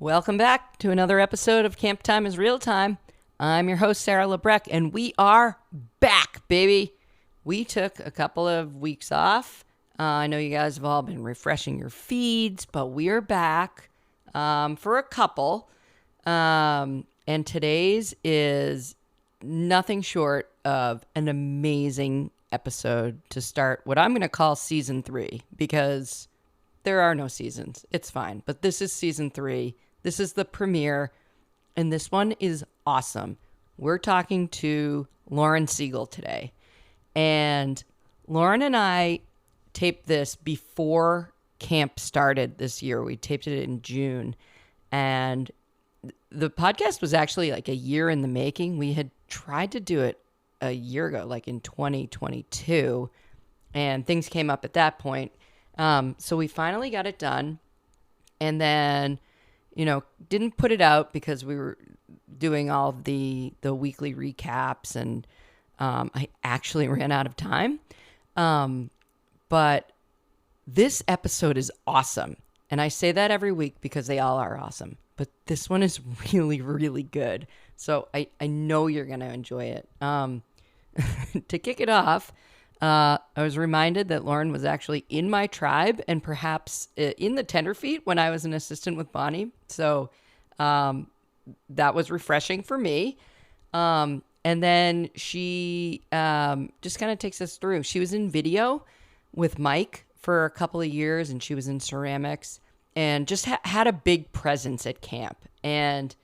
Welcome back to another episode of Camp Time is Real Time. I'm your host, Sarah Lebrecht, and we are back, baby. We took a couple of weeks off. I know you guys have all been refreshing your feeds, but we are back for a couple. And today's is nothing short of an amazing episode to start what I'm going to call season 3, because there are no seasons. It's fine. But this is season 3. This is the premiere, and this one is awesome. We're talking to Lauren Seigle today. And Lauren and I taped this before camp started this year. We taped it in June. And the podcast was actually like a year in the making. We had tried to do it a year ago, like in 2022, and things came up at that point. So we finally got it done, and then, didn't put it out because we were doing all of the weekly recaps, and I actually ran out of time. But this episode is awesome. And I say that every week because they all are awesome. But this one is really, really good. So I know you're going to enjoy it. To kick it off, I was reminded that Lauren was actually in my tribe and perhaps in the Tenderfeet when I was an assistant with Bonnie. So that was refreshing for me. And then she just kind of takes us through. She was in video with Mike for a couple of years, and she was in ceramics and just had a big presence at camp. And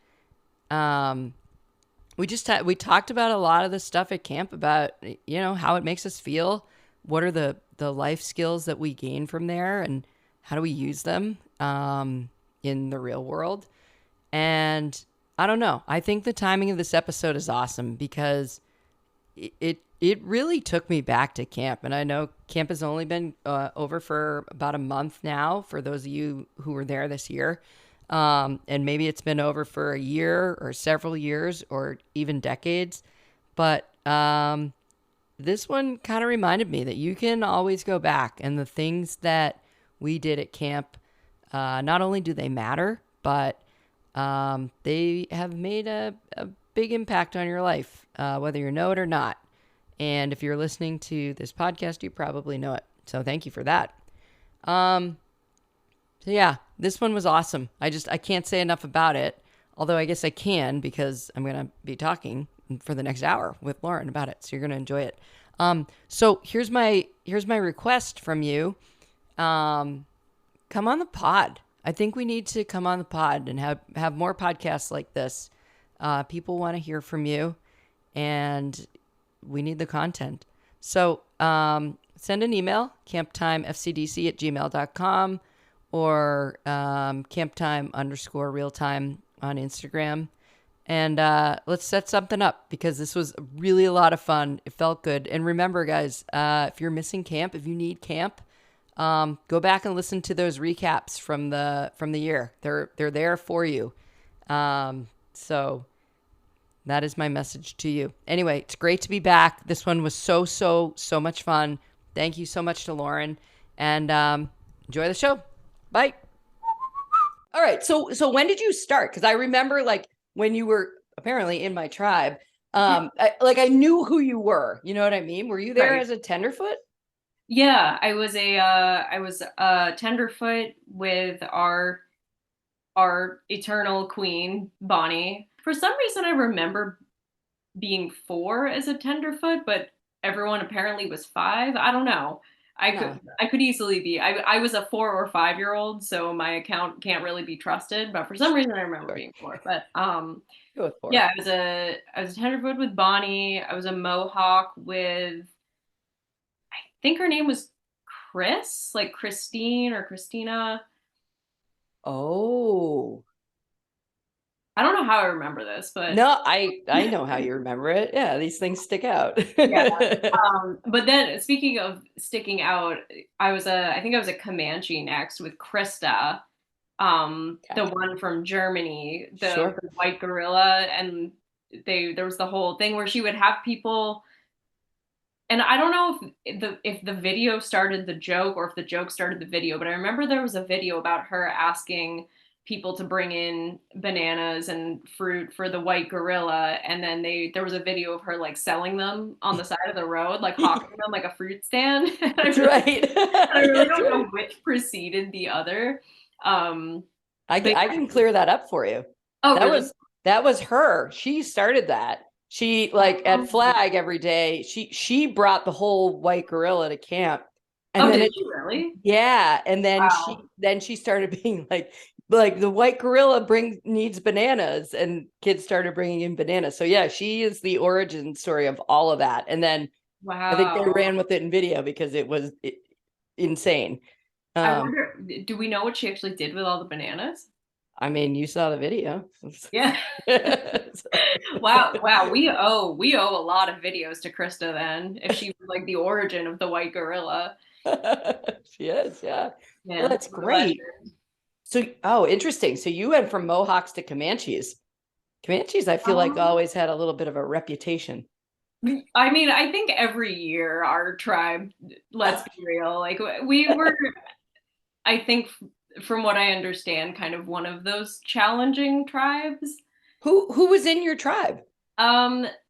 we talked about a lot of the stuff at camp about, how it makes us feel. What are the life skills that we gain from there, and how do we use them in the real world? And I don't know. I think the timing of this episode is awesome because it really took me back to camp. And I know camp has only been over for about a month now for those of you who were there this year. And maybe it's been over for a year or several years or even decades. But this one kind of reminded me that you can always go back. And the things that we did at camp, not only do they matter, but they have made a big impact on your life, whether you know it or not. And if you're listening to this podcast, you probably know it. So thank you for that. So yeah, this one was awesome. I can't say enough about it. Although I guess I can, because I'm going to be talking for the next hour with Lauren about it. So you're going to enjoy it. So here's my request from you. Come on the pod. I think we need to come on the pod and have more podcasts like this. People want to hear from you, and we need the content. So send an email, camptimefcdc@gmail.com, or camptime_realtime on Instagram. And let's set something up, because this was really a lot of fun. It felt good. And remember, guys, if you're missing camp, if you need camp, go back and listen to those recaps from the year. They're there for you. So that is my message to you. Anyway, it's great to be back. This one was so much fun. Thank you so much to Lauren, and enjoy the show. Bye. All right. So when did you start? Because I remember when you were apparently in my tribe, I knew who you were. You know what I mean? Were you there Right. as a tenderfoot? Yeah, I was a tenderfoot with our eternal queen, Bonnie. For some reason I remember being 4 as a tenderfoot, but everyone apparently was 5. I don't know. I No. could I could easily be. I was a 4 or 5-year-old, so my account can't really be trusted, but for some reason I remember Sure. being 4. But Go with 4. yeah, I was a tenderfoot with Bonnie. I was a Mohawk with, I think her name was Chris, like Christine or Christina. Oh. I don't know how I remember this, but No, I know how you remember it. Yeah, these things stick out. yeah. But then speaking of sticking out, I think I was a Comanche next with Krista, the Gotcha. one from Germany, the Sure. white gorilla, and there was the whole thing where she would have people. And I don't know if the video started the joke or if the joke started the video, but I remember there was a video about her asking people to bring in bananas and fruit for the white gorilla, and then there was a video of her like selling them on the side of the road, like hawking them like a fruit stand. And That's right. I really That's don't know right. which preceded the other. Um, but I can clear that up for you. oh, That really? was her. She started that. She like at Flag every day. She brought the whole white gorilla to camp, and Oh, then did it she really? yeah, and Wow. then she started being like the white gorilla brings needs bananas, and kids started bringing in bananas. So yeah, she is the origin story of all of that. And then I think they Wow. ran with it in video because it was insane. I Um, wonder, do we know what she actually did with all the bananas? I mean, you saw the video. Yeah. Wow, wow. We owe a lot of videos to Krista then, if she was like the origin of the white gorilla. She is, yeah. Well, Man, that's what a legend. great. So, oh, interesting. So you went from Mohawks to Comanches. Comanches, I feel like Um, always had a little bit of a reputation. I mean, I think every year our tribe, let's be real, like we were, I think from what I understand, kind of one of those challenging tribes. Who was in your tribe?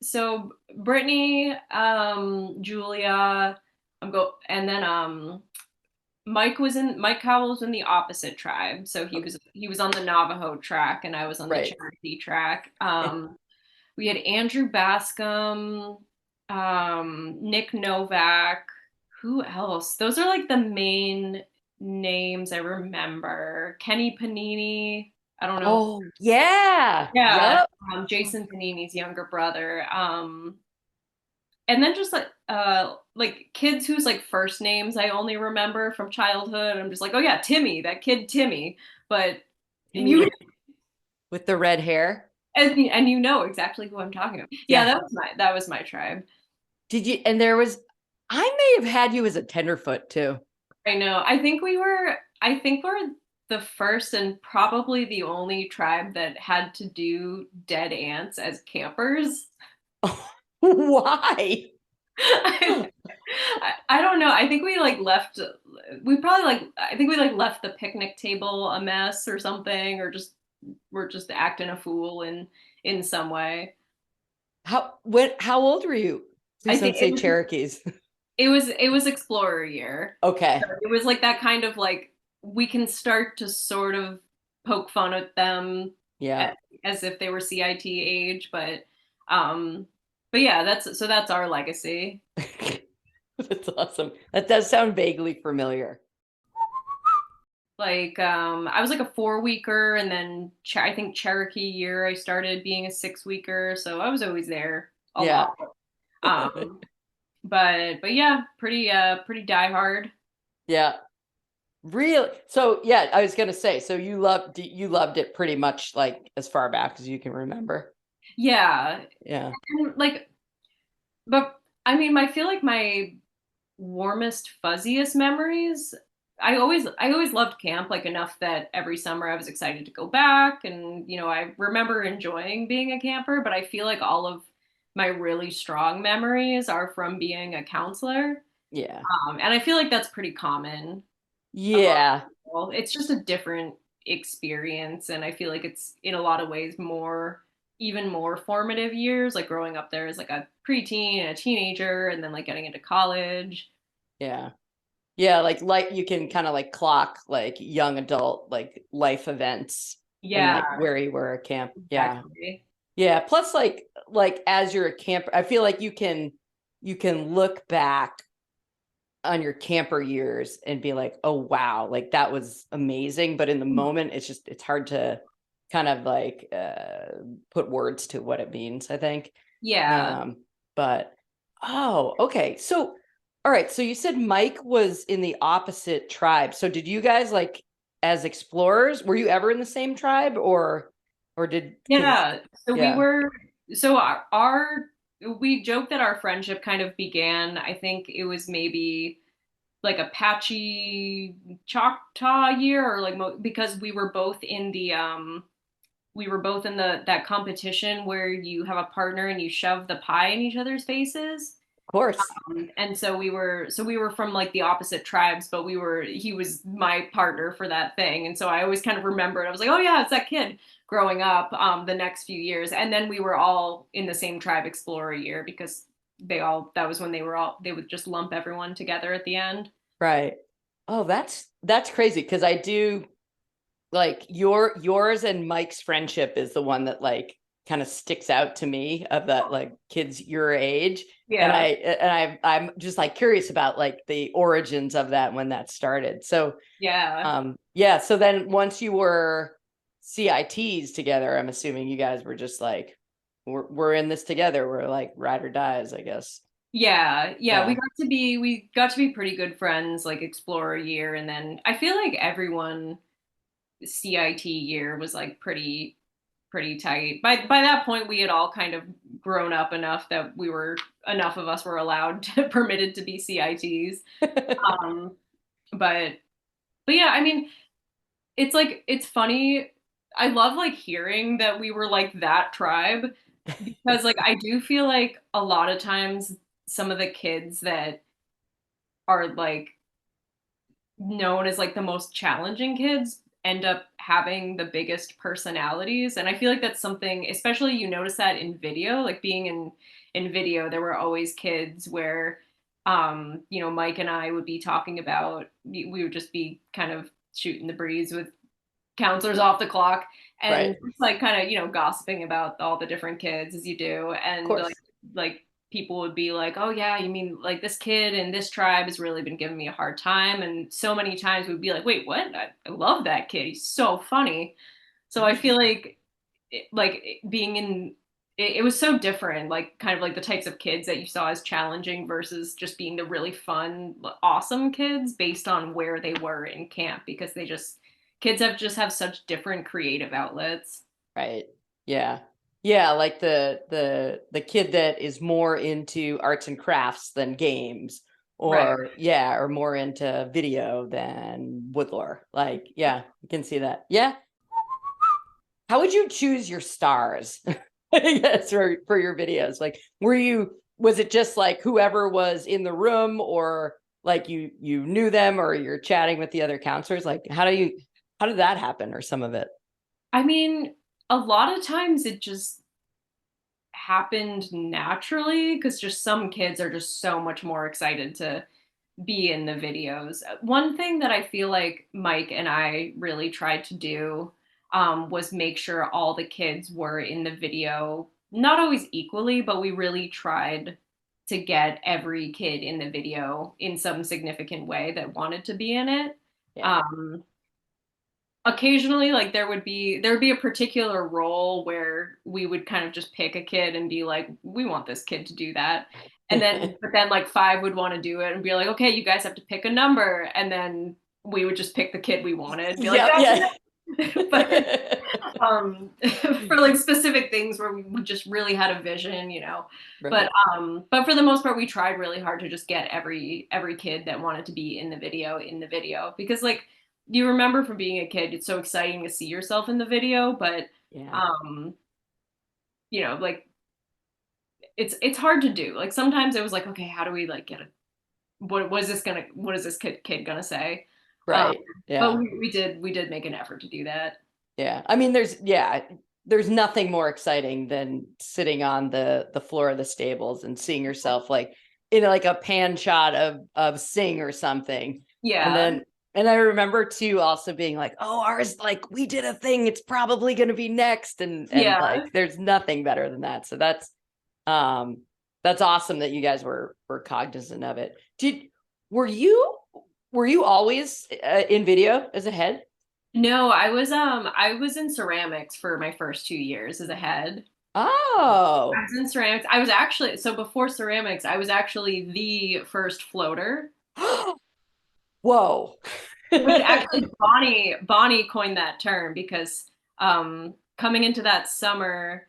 So Brittany, Julia, and then Mike Cowell was in the opposite tribe. So Okay, he was on the Navajo track and I was on the right. Cherokee track. We had Andrew Bascom, Nick Novak. Who else? Those are like the main names I remember. Kenny Panini. I don't know. Oh, yeah. Yeah, Yep. Jason Panini's younger brother. And then just like kids whose like first names I only remember from childhood. I'm just like, oh yeah, Timmy, that kid Timmy. But you Timmy with the red hair. and you know exactly who I'm talking about. Yeah, Yeah. that was my tribe. Did you? And there was, I may have had you as a tenderfoot too. I know. I think we're the first and probably the only tribe that had to do dead ants as campers. Why? I, I don't know. I think we like left. We probably like. I think we like left the picnic table a mess or something, or just we're just acting a fool in some way. How old were you? I Please think don't say Cherokees. it was Explorer year. Okay. So it was like that kind of like we can start to sort of poke fun at them Yeah. as if they were CIT age, um but yeah, that's our legacy. That's awesome. That does sound vaguely familiar. Like I was like a 4 weeker, and then I think Cherokee year I started being a 6 weeker, so I was always there a Yeah. lot. Um but yeah, pretty diehard. Yeah. Really? So yeah, I was gonna say, so you loved it pretty much like as far back as you can remember. Yeah. Yeah. And like but I mean, I feel like my warmest, fuzziest memories. I always loved camp like enough that every summer I was excited to go back, and I remember enjoying being a camper, but I feel like all of my really strong memories are from being a counselor. Yeah. And I feel like that's pretty common among Yeah. people. It's just a different experience, and I feel like it's in a lot of ways even more formative years, like growing up there as like a preteen and a teenager, and then like getting into college. Yeah. Yeah, like you can kind of like clock like young adult like life events and Yeah, like where you were at camp. Yeah. exactly. Yeah. Plus like as you're a camper, I feel like you can look back on your camper years and be like, oh wow, like that was amazing. But in the moment, it's hard to kind of like put words to what it means, I think. Yeah. Um, but oh, okay. So all right, so you said Mike was in the opposite tribe. So did you guys like as explorers, were you ever in the same tribe or did because Yeah. So we yeah. were, so we joked that our friendship kind of began, I think it was maybe like Apache Choctaw year, or like because we were both in that competition where you have a partner and you shove the pie in each other's faces. course. And so we were from like the opposite tribes, but he was my partner for that thing. And so I always kind of remembered, I was like, oh yeah, it's that kid growing up, the next few years. And then we were all in the same tribe explorer year because that was when they would just lump everyone together at the end. Right. Oh, that's crazy because I do like yours and Mike's friendship is the one that like kind of sticks out to me of that like kids your age. And Yeah. I'm just like curious about like the origins of that when that started. So Yeah. yeah, so then once you were CITs together, I'm assuming you guys were just like we're in this together. We're like ride or dies, I guess. Yeah, yeah, Yeah. we got to be pretty good friends like explorer year, and then I feel like everyone CIT year was like pretty tight. By that point, we had all kind of grown up enough that enough of us were allowed to permitted to be CITs. Um, but but yeah, I mean, it's funny. I love like hearing that we were like that tribe because like I do feel like a lot of times some of the kids that are like known as like the most challenging kids end up having the biggest personalities, and I feel like that's something, especially you notice that in video, like being in video there were always kids where Mike and I would be talking about, we would just be kind of shooting the breeze with counselors off the clock Right. and just like kind of gossiping about all the different kids as you do, Of and course. like people would be like, oh yeah, you mean like this kid in this tribe has really been giving me a hard time, and so many times we'd be like, wait, what? I love that kid, he's so funny. So I feel like being in it was so different, like kind of like the types of kids that you saw as challenging versus just being the really fun, awesome kids based on where they were in camp, because kids have such different creative outlets. Right. Yeah. Yeah, like the kid that is more into arts and crafts than games, Right. or yeah, or more into video than woodlore. Like, yeah, you can see that. Yeah. How would you choose your stars? Yes, for your videos. Like, was it just like whoever was in the room, or like you knew them, or you're chatting with the other counselors? Like, how did that happen, or some of it? I mean, a lot of times it just happened naturally because just some kids are just so much more excited to be in the videos. One thing that I feel like Mike and I really tried to do, was make sure all the kids were in the video, not always equally, but we really tried to get every kid in the video in some significant way that wanted to be in it. Yeah. Um, Occasionally like there would be a particular role where we would kind of just pick a kid and be like, we want this kid to do that, and then but then like five would want to do it and be like, okay, you guys have to pick a number, and then we would just pick the kid we wanted and be like, Yep, that's yeah. it. But for like specific things where we just really had a vision, but Right. but for the most part we tried really hard to just get every kid that wanted to be in the video, because like you remember from being a kid, it's so exciting to see yourself in the video, but Yeah. um, like it's hard to do. Like sometimes it was like, okay, how do we like get a what is this kid gonna say? Um, Right. but Yeah. we did make an effort to do that. Yeah. I mean, there's nothing more exciting than sitting on the floor of the stables and seeing yourself like in like a pan shot of Sing or something. And Yeah, then and I remember too also being like, oh, ours, like we did a thing, it's probably gonna be next. And yeah. like there's nothing better than that. So um that's awesome that you guys were cognizant of it. Were you were you always in video as a head? No, I was in ceramics for my first 2 years as a head. I Oh. was in ceramics. I was actually, so before ceramics, I was actually the first floater. Whoa. Which actually Bonnie coined that term because coming into that summer,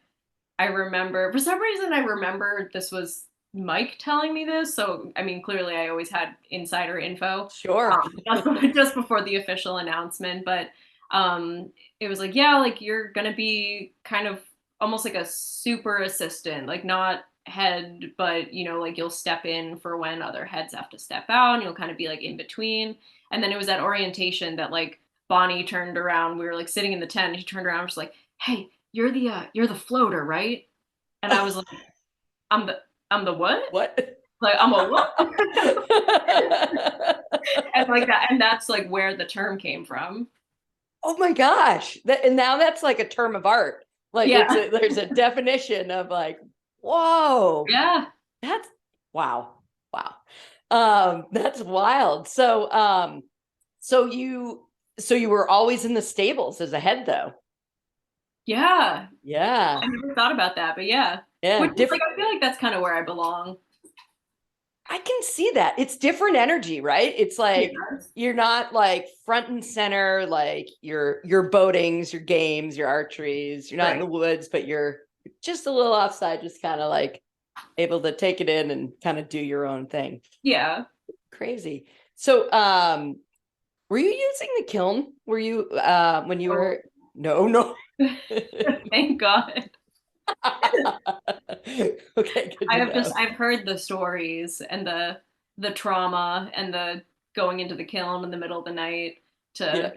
I remember for some reason I remember this was Mike telling me this. So I mean, clearly I always had insider info, Sure. just before the official announcement. But it was like, yeah, like you're gonna be kind of almost like a super assistant, like not head, but like you'll step in for when other heads have to step out, and you'll kind of be like in between. And then it was at orientation that like Bonnie turned around. We were like sitting in the tent, and he turned around and was like, "Hey, you're the floater, right?" And I was like, "I'm the what? What? Like I'm a what?" And like that, and that's like where the term came from. Oh my gosh. And now that's like a term of art. Like Yeah. there's a definition of like, whoa, Yeah. that's wow. Wow. That's wild. So you were always in the stables as a head though. Yeah. Yeah. I never thought about that, but yeah. Yeah. Which is like I feel like that's kind of where I belong. I can see that. It's different energy, right? It's Yeah. like you're not like front and center, like your boatings, your games, your archeries. You're not in Right. the woods, but you're just a little offside, just kind of like able to take it in and kind of do your own thing. Yeah. Crazy. So were you using the kiln? Were you when you Oh, were no. thank God. Okay, good to know. I've heard the stories and the trauma and the going into the kiln in the middle of the night Yeah. to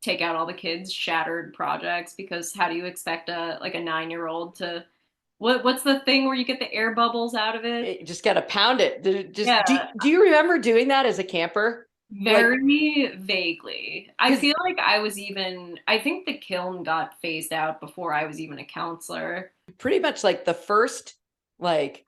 take out all the kids' shattered projects, because how do you expect a like a 9-year-old to what's the thing where you get the air bubbles out of it? You just got to pound it. Just Yeah, do you remember doing that as a camper? Like, very vaguely. I because feel like I think the kiln got phased out before I was even a counselor. pretty much like the first, like,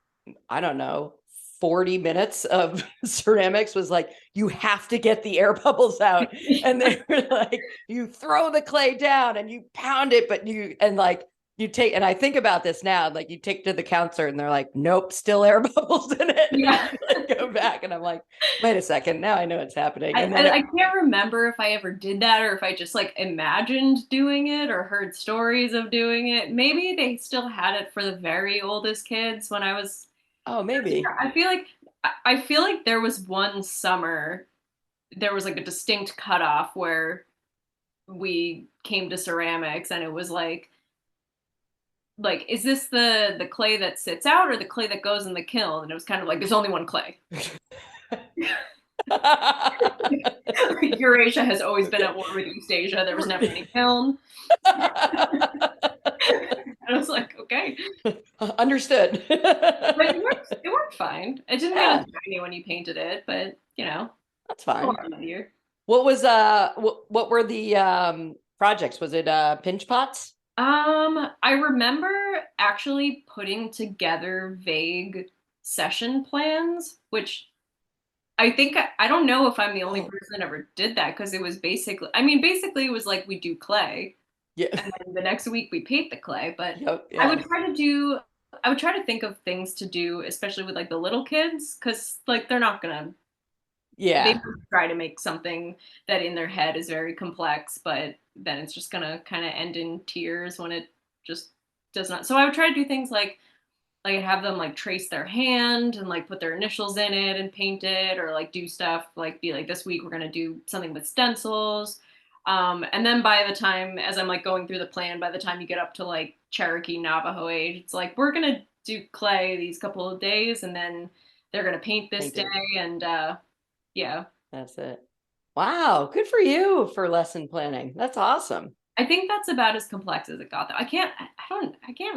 I don't know, 40 minutes of ceramics was like, you have to get the air bubbles out. And they were like, you throw the clay down and you pound it, but and like, you take, and I think about this now, like you take to the counselor and they're like, nope, still air bubbles in it. And Yeah. you like go back and I'm like, wait a second, now I know what's happening. I, And then I, I can't remember if I ever did that or if I just like imagined doing it or heard stories of doing it. Maybe they still had it for the very oldest kids when I was. oh, maybe. I feel like there was one summer there was like a distinct cutoff where we came to ceramics, and it was like is this the clay that sits out or the clay that goes in the kiln? And it was kind of like there's only one clay. Eurasia has always been at war with East Asia. There was never any kiln. I was like, okay. Understood. But it worked fine. It didn't get Yeah, as shiny when you painted it, but that's a fine. lot muddier. What were the projects? Was it pinch pots? I remember actually putting together vague session plans, which I think I don't know if I'm the only Oh, person that ever did that, because it was basically it was like we do clay yeah. and then the next week we paint the clay, but Yep, I would yeah. try to do I would try to think of things to do, especially with like the little kids, because like they're not gonna they Yeah. try to make something that in their head is very complex, but then it's just gonna kind of end in tears when it just does not. So I would try to do things like I'd have them like trace their hand and like put their initials in it and paint it, or like do stuff like be like this week we're gonna do something with stencils. And then by the time, as I'm like going through the plan, by the time you get up to like Cherokee Navajo age, it's like we're gonna do clay these couple of days, and then they're gonna paint this day, Painting. and yeah. That's it. Wow, good for you for lesson planning. That's awesome. I think that's about as complex as it got though. I can't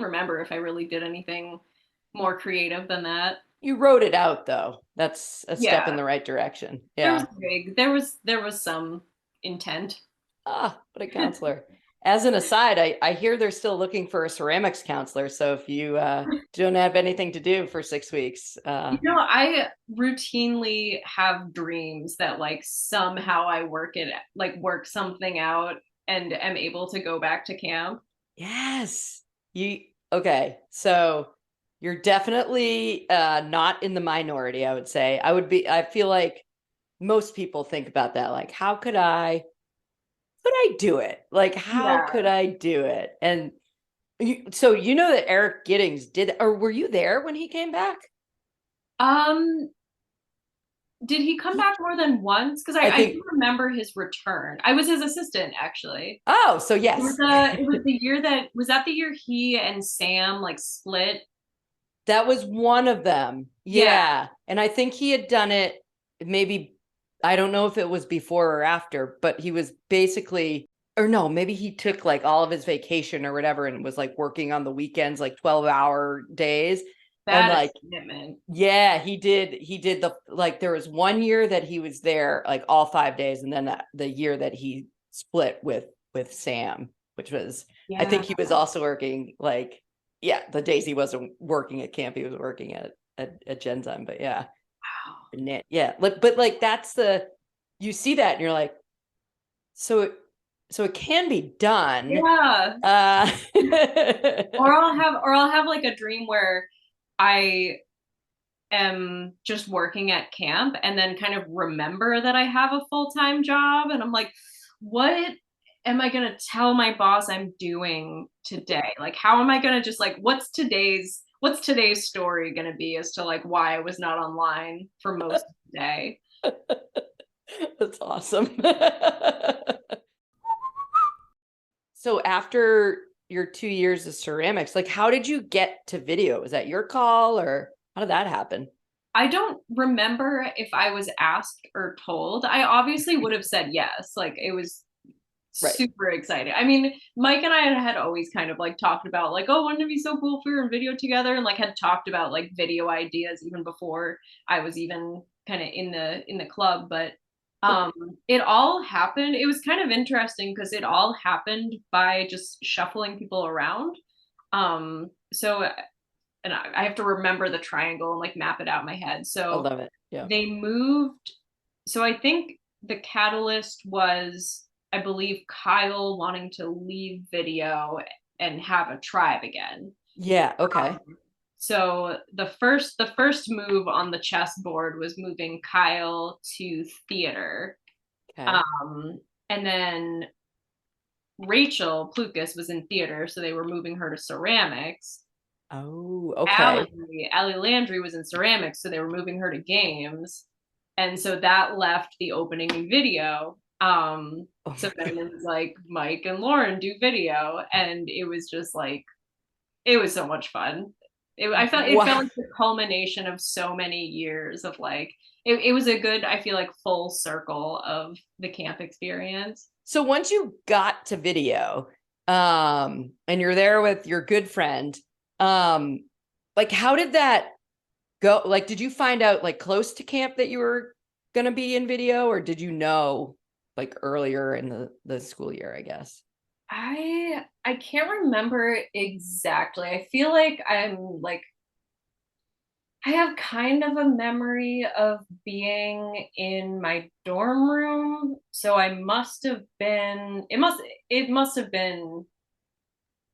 remember if I really did anything more creative than that. You wrote it out though. That's a step in Yeah. the right direction. There was Yeah. there was some intent. Ah, what a counselor. As an aside, I hear they're still looking for a ceramics counselor. So if you don't have anything to do for 6 weeks, I routinely have dreams that like somehow I work something out and am able to go back to camp. yes. You okay. So you're definitely not in the minority, I would say. I feel like most people think about that. Like, how could I do it? Like, how Yeah. could I do it? And so you know that Eric Giddings did, or were you there when he came back? Um, did he come back more than once? Because I I do think, remember his return. I was his assistant actually. oh, so yes. It was the year that was that the year he and Sam like split. That was one of them. Yeah, Yeah. And I think he had done it maybe, I don't know if it was before or after, but he was basically, or no, maybe he took like all of his vacation or whatever and was like working on the weekends, like 12-hour days. And that is like, commitment. yeah, he did the, like, there was one year that he was there like all 5 days. And then the year that he split with Sam, which was, I Yeah. think he was also working like, yeah, the days he wasn't working at camp, he was working at Genzyme. But yeah, Wow. yeah, but like that's the, you see that and you're like, so it can be done. Yeah. Uh Or I'll have like a dream where I am just working at camp and then kind of remember that I have a full-time job and I'm like, what am I going to tell my boss I'm doing today? Like how am I going to just like what's today's story going to be as to like why I was not online for most of the day? that's awesome. So after your 2 years of ceramics, like how did you get to video? Was that your call or how did that happen? I don't remember if I was asked or told. I obviously would have said yes. Like it was Right. super excited. I mean, Mike and I had always kind of like talked about like, oh, wouldn't it be so cool if we were in video together? And like had talked about like video ideas even before I was even kind of in the club. But um it all happened. It was kind of interesting because it all happened by just shuffling people around. So and I have to remember the triangle and like map it out in my head. I So love it. Yeah. they moved. So I think the catalyst was, I believe, Kyle wanting to leave video and have a tribe again. Yeah. Okay. So the first move on the chessboard was moving Kyle to theater. Okay. Um, and then Rachel Plukas was in theater, so they were moving her to ceramics. Oh, okay. Allie Landry was in ceramics, so they were moving her to games. And so that left the opening in video. Oh So my then God. it was like Mike and Lauren do video, and it was just like it was so much fun. I felt it felt Wow. like the culmination of so many years of like it was a good, I feel like, full circle of the camp experience. So once you got to video, and you're there with your good friend, um, like how did that go? Like, did you find out like close to camp that you were gonna be in video, or did you know like earlier in the school year, I guess? I can't remember exactly. I feel like I'm like I have kind of a memory of being in my dorm room, so I must have been it must have been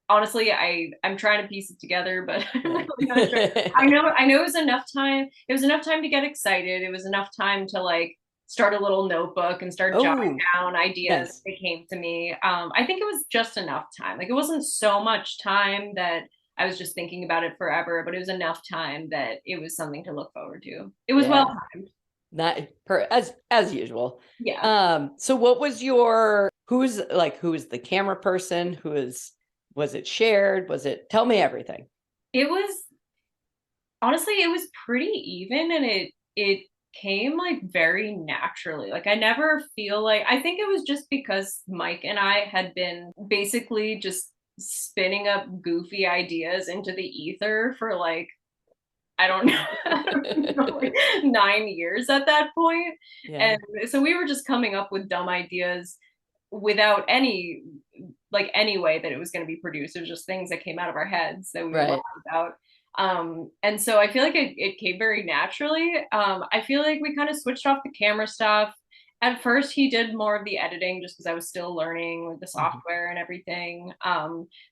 honestly, I'm trying to piece it together, but I'm Yeah. really not sure. I know it was enough time. It was enough time to get excited. It was enough time to like start a little notebook and start jotting Oh, down ideas nice. that came to me. I think it was just enough time. Like it wasn't so much time that I was just thinking about it forever, but it was enough time that it was something to look forward to. It was well Yeah. timed. Not per as usual. Yeah. So what was your, who's the camera person? Was it shared? Tell me everything. It was honestly it was pretty even and it came like very naturally. Like I never feel like I think it was just because Mike and I had been basically just spinning up goofy ideas into the ether for like I don't know, I don't know like 9 years at that point. Yeah. And so we were just coming up with dumb ideas without any like any way that it was going to be produced. It was just things that came out of our heads that we would laugh Right. about. And so I feel like it came very naturally. I feel like we kind of switched off the camera stuff. At first, he did more of the editing just because I was still learning with the Mhm. software and everything.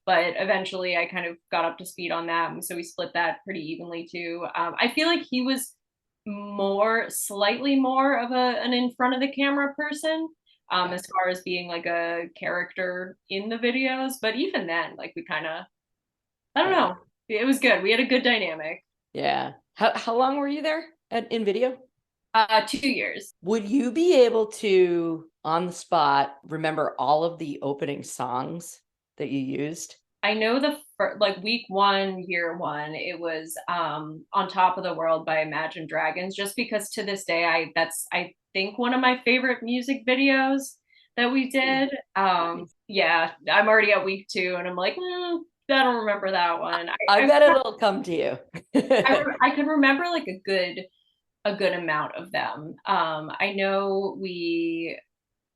But eventually, I kind of got up to speed on that. And so we split that pretty evenly too. I feel like he was slightly more of an in front of the camera person Okay. as far as being like a character in the videos. But even then, like we kind of, I don't Yeah. know, it was good. We had a good dynamic. Yeah. How long were you there in video? 2 years. Would you be able to, on the spot, remember all of the opening songs that you used? I know like week one, year one, it was On Top of the World by Imagine Dragons, just because to this day I think one of my favorite music videos that we Ooh, did. nice. Yeah, I'm already at week two and I'm like, I don't remember that one. I bet it'll come to you. I can remember like a good amount of them. I know we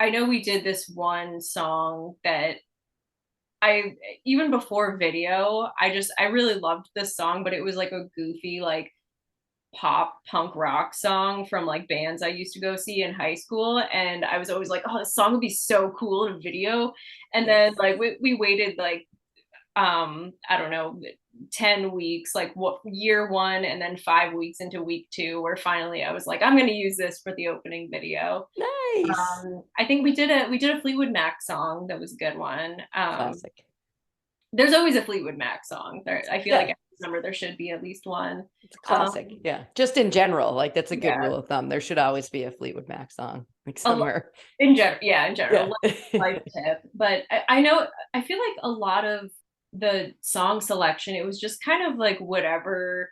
did this one song that I even before video, I really loved this song, but it was like a goofy like pop punk rock song from like bands I used to go see in high school, and I was always like, oh, this song would be so cool in a video. And then Yes. like we waited like I don't know, 10 weeks, like what year one, and then 5 weeks into week two, where finally I was like, I'm gonna use this for the opening video. Nice. I think we did a Fleetwood Mac song that was a good one. Classic. There's always a Fleetwood Mac song. I feel like Yeah, every summer there should be at least one. it's a Um, classic. Yeah. Just in general, like that's a good yeah, rule of thumb. There should always be a Fleetwood Mac song, like a lo- somewhere. in general, yeah, in general, Yeah. life tip. But I know I feel like a lot of the song selection, it was just kind of like whatever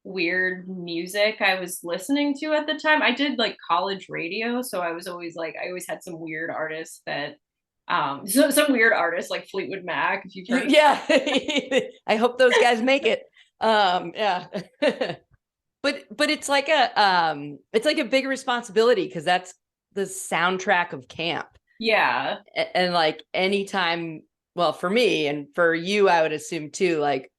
weird music I was listening to at the time. I did like college radio, so I was always like I always had some weird artists that so some weird artists like Fleetwood Mac, if you've heard of. Yeah. I hope those guys make it. Yeah. But it's like a big responsibility because that's the soundtrack of camp. Yeah. And like anytime, well, for me and for you, I would assume too, like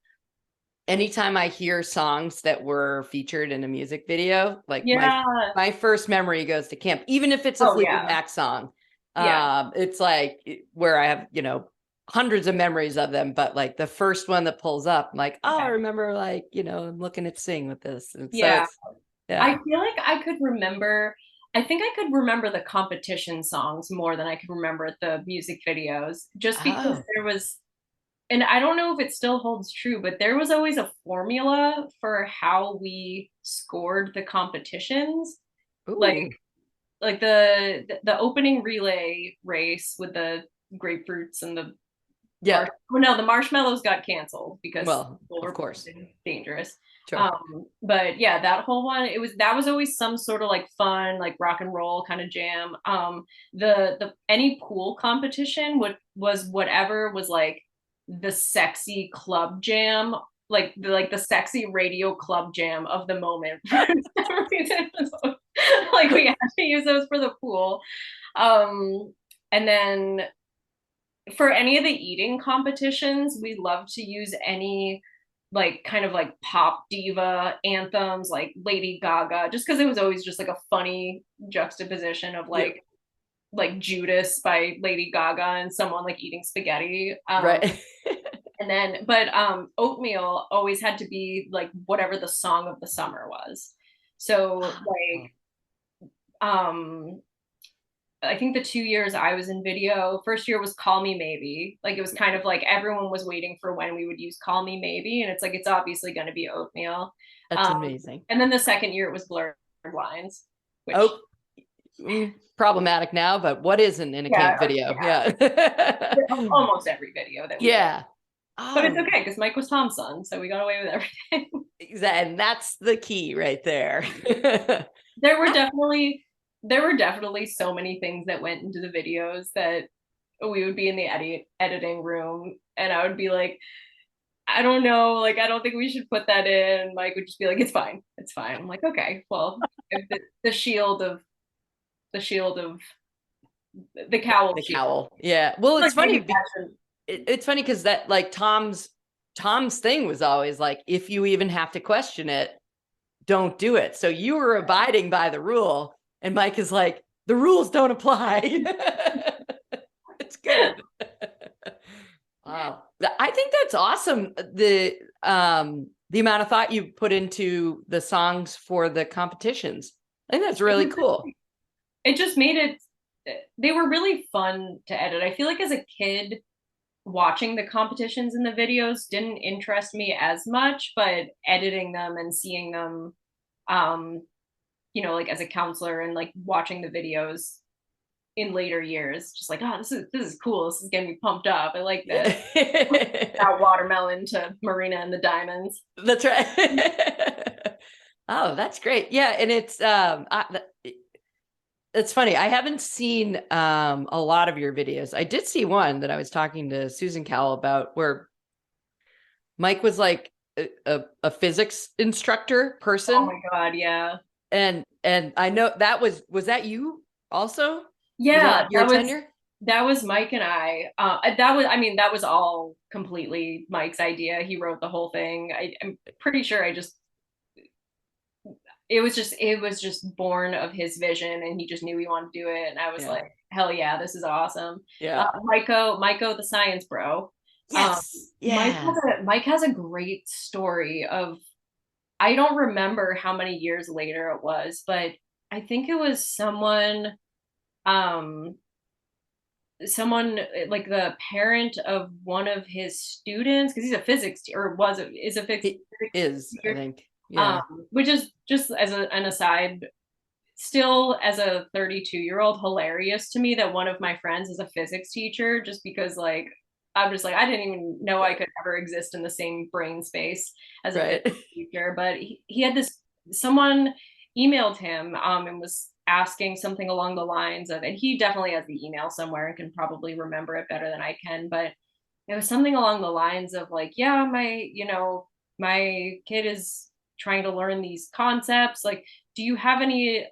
anytime I hear songs that were featured in a music video, like Yeah. my first memory goes to camp, even if it's a Oh Fleetwood yeah. Mac song. Yeah. It's like where I have, hundreds of memories of them, but like the first one that pulls up, I'm like, oh, I Okay. remember like, I'm looking at Sing with this. And so Yeah. it's, I yeah. feel like I think I could remember the competition songs more than I could remember the music videos, just because Oh, there was, and I don't know if it still holds true, but there was always a formula for how we scored the competitions. Like ooh, the opening relay race with the grapefruits and the yeah. well, no, the marshmallows got canceled because Well, people of were course. dangerous. Sure. But yeah, that whole one, that was always some sort of like fun, like rock and roll kind of jam. The any pool competition was whatever was like the sexy club jam, like the sexy radio club jam of the moment. For some reason, like we had to use those for the pool. Um, and then for any of the eating competitions, we love to use any like kind of like pop diva anthems like Lady Gaga, just because it was always just like a funny juxtaposition of Yep. like Judas by Lady Gaga and someone like eating spaghetti. Right. And then but oatmeal always had to be like whatever the song of the summer was. So like um I think the 2 years I was in video, first year was Call Me Maybe. Like it was kind of like everyone was waiting for when we would use Call Me Maybe. And it's like, it's obviously going to be oatmeal. That's amazing. And then the second year it was Blurred Lines, which, Oh, problematic now, but what isn't in a camp yeah, video? Yeah. almost every video that we did. Yeah. But it's Oh, okay because Mike was Tom's son. So we got away with everything. and that's the key right there. there were definitely, there were definitely so many things that went into the videos that we would be in the editing room and I would be like, I don't know, like I don't think we should put that in. Mike would just be like, it's fine, it's fine. I'm like, okay, well, if the shield of the shield of the cowl The shield. cowl. Yeah. Well, Like maybe fashion. it's funny because that like Tom's thing was always like, if you even have to question it, don't do it. So you were abiding by the rule, and Mike is like, the rules don't apply. It's good. Wow. I think that's awesome. The amount of thought you put into the songs for the competitions. I think that's really cool. It just made it. They were really fun to edit. I feel like as a kid, watching the competitions in the videos didn't interest me as much, but editing them and seeing them, um, like as a counselor and like watching the videos in later years, just like, oh, this is cool. This is getting me pumped up. I like this. Yeah. That watermelon to Marina and the Diamonds. That's right. Oh, that's great. Yeah, and it's funny. I haven't seen a lot of your videos. I did see one that I was talking to Susan Cowell about where Mike was like a physics instructor Oh person. my God, yeah. And I know was that you also? Was Yeah, that your tenure? that was Mike and I. I mean, that was all completely Mike's idea. He wrote the whole thing. I'm pretty sure I just it was just born of his vision, and he just knew he wanted to do it. And I was Yeah. like, hell yeah, this is awesome. Yeah. Maiko, the science bro. Um, Yes. Yeah. Mike has a great story of, I don't remember how many years later it was, but I think it was um someone like the parent of one of his students, because he's a physics or was a, is a It physics is, I teacher. think. Yeah. Which is just as an aside, still as a 32-year-old, hilarious to me that one of my friends is a physics teacher, just because like I'm just like, I didn't even know I could ever exist in the same brain space as a Right. physics teacher. But he had this, someone emailed him and was asking something along the lines of, and he definitely has the email somewhere and can probably remember it better than I can, but it was something along the lines of like, yeah, my kid is trying to learn these concepts. Like, do you have any,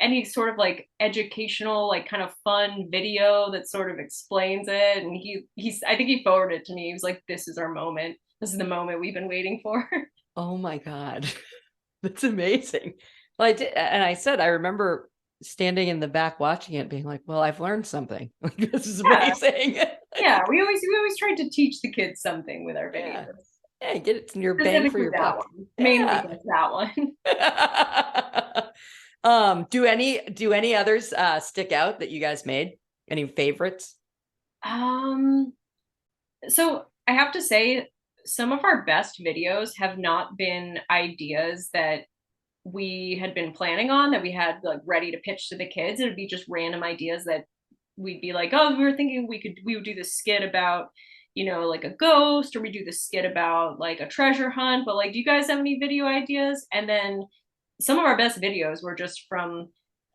any sort of like educational, like kind of fun video that sort of explains it? And I think he forwarded it to me. He was like, this is our moment. This is the moment we've been waiting for. Oh my God. That's amazing. Well, I did, and I said I remember standing in the back watching it, being like, "Well, I've learned something. Like, this is Yeah. amazing." Yeah. We always tried to teach the kids something with our Yeah, videos. yeah, get it in your bang for Specifically your that buck. one. Mainly Yeah. just that one. Do any others stick out that you guys made? Any favorites? Um, so I have to say, some of our best videos have not been ideas that we had been planning on, that we had like ready to pitch to the kids. It would be just random ideas that we'd be like, oh, we were thinking we would do this skit about, like a ghost, or we do this skit about like a treasure hunt, but like, do you guys have any video ideas? And then some of our best videos were just from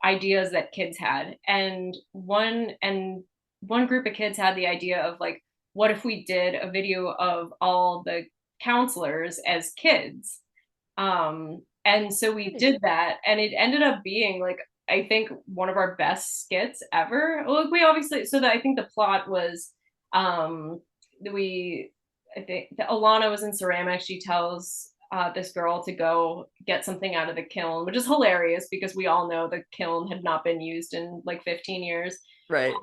ideas that kids had. And one group of kids had the idea of like, what if we did a video of all the counselors as kids? And so we Nice. did that, and it ended up being like, I think one of our best skits ever. Like, we obviously, so that I think the plot was, um, we, I think Alana was in ceramics. She tells this girl to go get something out of the kiln, which is hilarious because we all know the kiln had not been used in like 15 years. Right.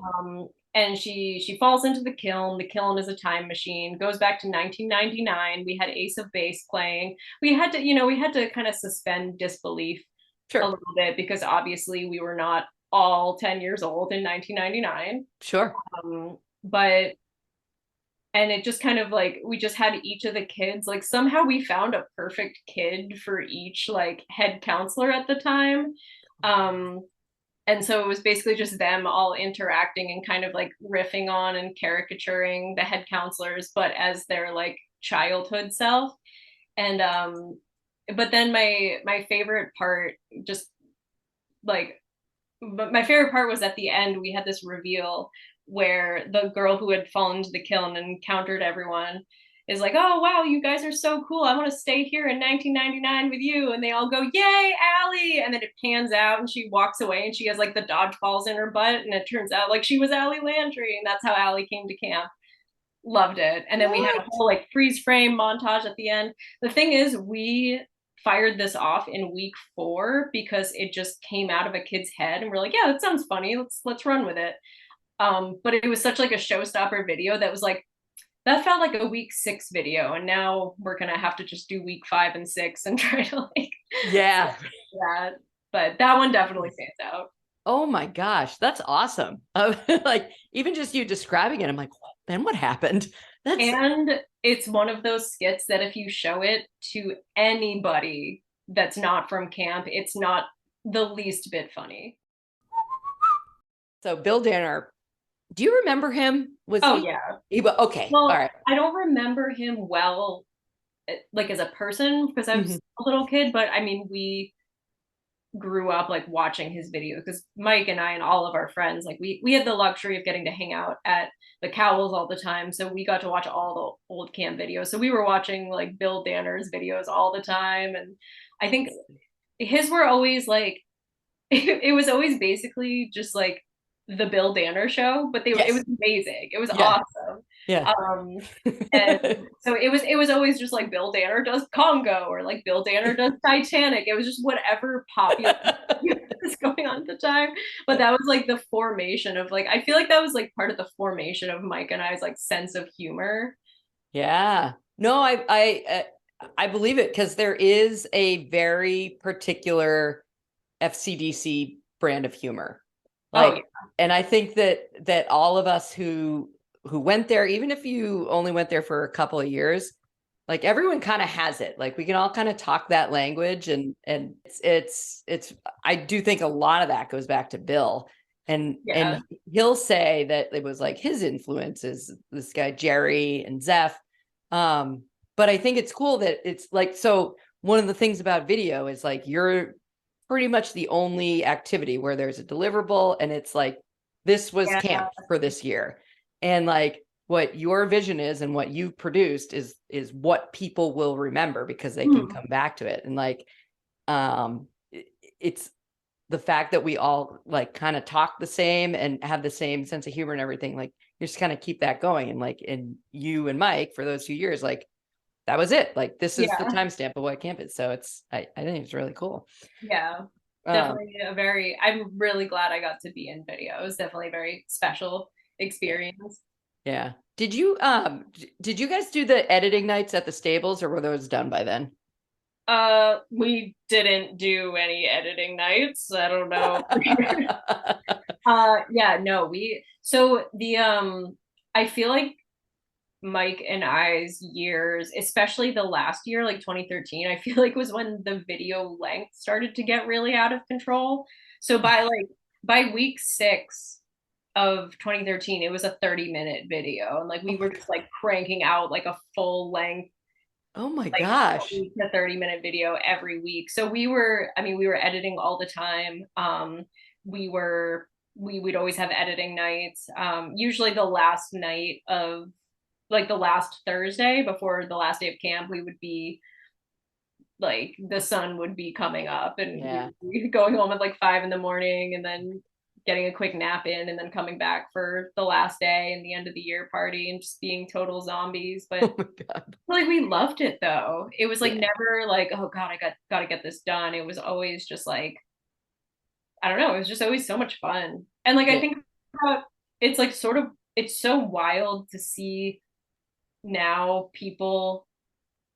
And she falls into the kiln. The kiln is a time machine, goes back to 1999. We had Ace of Base playing. We had to kind of suspend disbelief a Sure. little bit, because obviously we were not all 10 years old in 1999. Sure. But and it just kind of like, we just had each of the kids, like somehow we found a perfect kid for each like head counselor at the time. um and so it was basically just them all interacting and kind of like riffing on and caricaturing the head counselors, but as their like childhood self. And but then my favorite part, just like, but my favorite part was at the end. We had this reveal where the girl who had fallen into the kiln and encountered everyone is like, oh wow, you guys are so cool, I want to stay here in 1999 with you. And they all go, yay, Allie. And then it pans out and she walks away and she has like the dodgeballs in her butt, and it turns out like she was Allie Landry, and that's how Allie came to camp. Loved it. And then we had a What? whole like freeze frame montage at the end. The thing is, we fired this off in week 4 because it just came out of a kid's head, and we're like, yeah, that sounds funny, let's run with it. But it was such like a showstopper video that was like, that felt like a week 6 video, and now we're gonna have to just do week 5 and 6 and try to like Yeah. that. But that one definitely stands out. Oh my gosh, that's awesome. Like even just you describing it, I'm like, then what happened? That's And it's one of those skits that if you show it to anybody that's not from camp, it's not the least bit funny. So Bill Danner, do you remember him? Was Oh he? yeah. Okay. All Well, right. I don't remember him well, like as a person, because I was Mhm. a little kid, but I mean, we grew up like watching his videos because Mike and I and all of our friends, like we had the luxury of getting to hang out at the Cowles all the time. So we got to watch all the old camp videos. So we were watching like Bill Danner's videos all the time. And I think his were always like it was always basically just like the Bill Danner show, but it was Yes. amazing. It was Yeah. awesome. Yeah. Um, and so it was always just like Bill Danner does Congo or like Bill Danner does Titanic. It was just whatever popular was going on at the time. But that was like the formation of like I feel like that was like part of the formation of Mike and I's like sense of humor. Yeah. No, I believe it because there is a very particular FCDC brand of humor. Oh yeah. Like, and I think that all of us who went there, even if you only went there for a couple of years, like everyone kind of has it. Like we can all kind of talk that language, and it's I do think a lot of that goes back to Bill. And Yeah. he'll say that it was like his influences, this guy Jerry and Zeph. But I think it's cool that it's like, so one of the things about video is like you're pretty much the only activity where there's a deliverable and it's like this was Yeah. camp for this year. And like what your vision is and what you produced is what people will remember because they can Hmm. come back to it. And like it's the fact that we all like kind of talk the same and have the same sense of humor and everything, like you just kind of keep that going. And like in you and Mike for those 2 years, like that was it. Like this is the Yeah. timestamp of what camp is. So it's I think it's really cool. Yeah. Um, Definitely I'm really glad I got to be in video. It was definitely a very special yeah. experience. Yeah. Did you guys do the editing nights at the stables or were those done by then? We didn't do any editing nights. I don't know. Yeah, no, so I feel like Mike and I's years, especially the last year, like 2013, I feel like was when the video length started to get really out of control. So by week 6 of 2013, it was a 30-minute video. And like Oh we my were God. just like cranking out like a full length, Oh my like gosh. 20 to 30-minute video every week. So we were editing all the time. We were we would always have editing nights. Usually the last night of like the last Thursday before the last day of camp, we would be like the sun would be coming up and we Yeah. would be going home at like 5 in the morning and then getting a quick nap in and then coming back for the last day and the end of the year party and just being total zombies. But Oh my God. like we loved it though. It was like Yeah. never like, oh God, gotta get this done. It was always just like, I don't know, it was just always so much fun. And like I Yeah. think about it's like sort of it's so wild to see now people